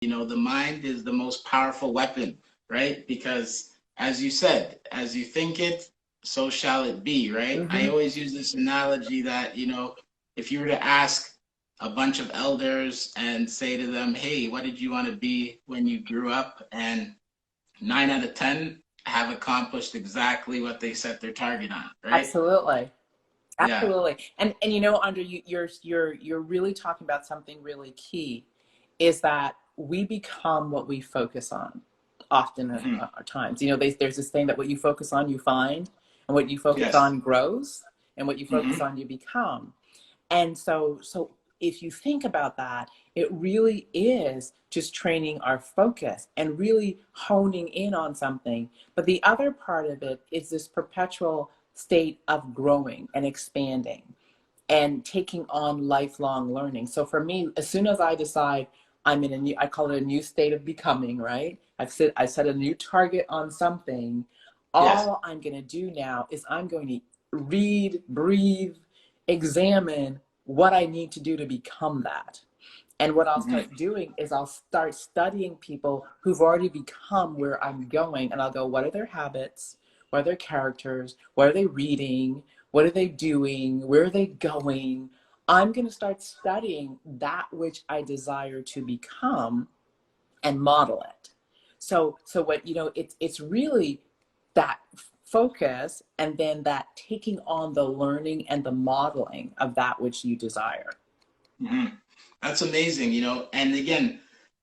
You know, the mind is the most powerful weapon, right? Because as you said, as you think it, so shall it be, right? I Mm-hmm. always use this analogy that, if you were to ask a bunch of elders and say to them, hey, what did you want to be when you grew up? And 9 out of 10 have accomplished exactly what they set their target on, right? Absolutely. Yeah. Absolutely. And you know, Andre, you're really talking about something really key, is that we become what we focus on often Hmm. at times. You know, there's this thing that what you focus on, you find, and what you focus Yes. on grows, and what you focus Hmm. on, you become. And so if you think about that, it really is just training our focus and really honing in on something. But the other part of it is this perpetual state of growing and expanding and taking on lifelong learning. So for me, as soon as I decide I'm in a new, I call it a new state of becoming, right? I set a new target on something. Yes. All I'm going to do now is I'm going to read, breathe, examine what I need to do to become that. And what I'll Hmm. start doing is I'll start studying people who've already become where I'm going. And I'll go, what are their habits? What are their characters? What are they reading? What are they doing? Where are they going? I'm going to start studying that which I desire to become and model it. So what, it's really that focus and then that taking on the learning and the modeling of that which you desire. Hmm. That's amazing, and again,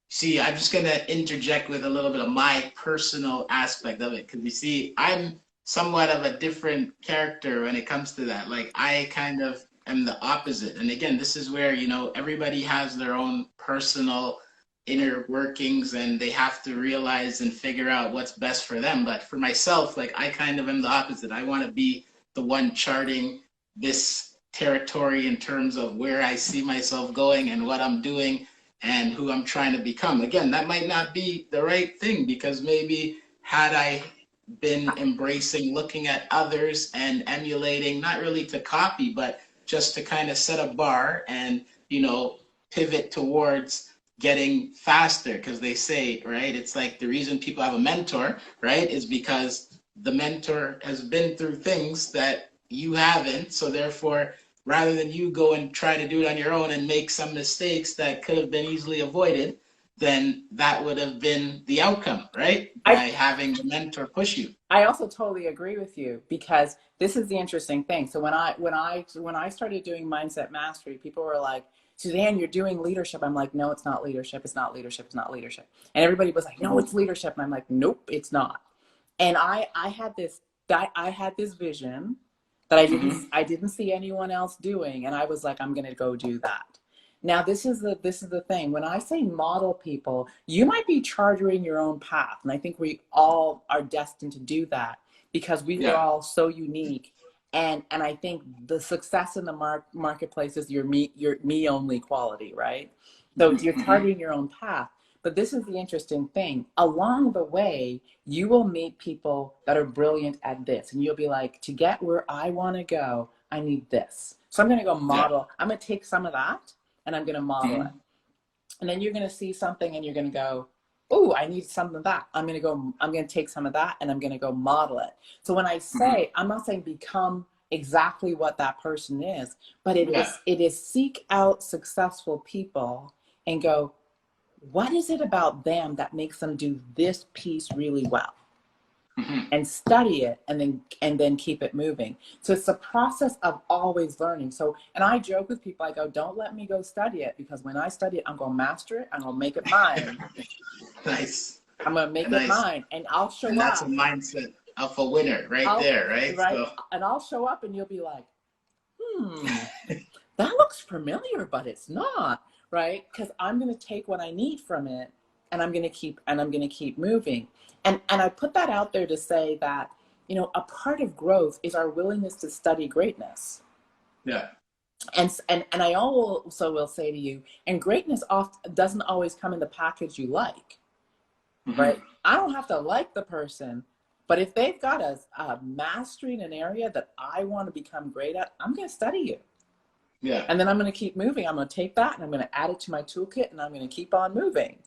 see, I'm just gonna interject with a little bit of my personal aspect of it, because you see, I'm somewhat of a different character when it comes to that. Like, I kind of am the opposite. And again, this is where, everybody has their own personal inner workings and they have to realize and figure out what's best for them. But for myself, like, I kind of am the opposite. I want to be the one charting this territory in terms of where I see myself going and what I'm doing and who I'm trying to become. Again, that might not be the right thing, because maybe had I been embracing looking at others and emulating, not really to copy, but just to kind of set a bar and, pivot towards getting faster. Because they say, right, it's like the reason people have a mentor, right, is because the mentor has been through things that you haven't. So therefore, rather than you go and try to do it on your own and make some mistakes that could have been easily avoided, then that would have been the outcome, right? By I having the mentor push you. I also totally agree with you, because this is the interesting thing. So when I started doing mindset mastery, people were like, "Suzanne, you're doing leadership." I'm like, "No, it's not leadership. It's not leadership. It's not leadership." And everybody was like, "No, Mhm. it's leadership." And I'm like, "Nope, it's not." And I had this vision that Mhm. I didn't see anyone else doing, and I was like, "I'm going to go do that." Now, this is the thing. When I say model people, you might be charting your own path, and I think we all are destined to do that, because we were Yeah. all so unique. And I think the success in the marketplace is your me only quality, right? So Mhm. you're Mhm. charting your own path. But this is the interesting thing. Along the way, you will meet people that are brilliant at this, and you'll be like, to get where I want to go, I need this. So I'm going to go Yeah. model. I'm going to take some of that and I'm going to model it. Mhm. And then you're going to see something and you're going to go, "Oh, I need some of that. I'm going to take some of that and I'm going to go model it." So when I Mhm. say, I'm not saying become exactly what that person is, but Yeah. it is seek out successful people and go, what is it about them that makes them do this piece really well? Mhm. And study it and then keep it moving. So it's a process of always learning. So, and I joke with people, I go, "Don't let me go study it, because when I study it, I'm going to master it, I'm going to make it mine, Nice. I'm going to make it Nice. mine, and I'll And show that's a up. mindset of a winner right I'll there, right? Right, So, and I'll show up and you'll be like, hmm, that looks familiar, but it's not," right? Because I'm going to take what I need from it, and I'm going to keep moving. And I put that out there to say that, a part of growth is our willingness to study greatness. yeah. And I also will say to you, and greatness often doesn't always come in the package you like, right? Mhm. I don't have to like the person, but if they've got a mastery in an area that I want to become great at, I'm going to study you. Yeah. And then I'm going to keep moving. I'm going to take that and I'm going to add it to my toolkit and I'm going to keep on moving.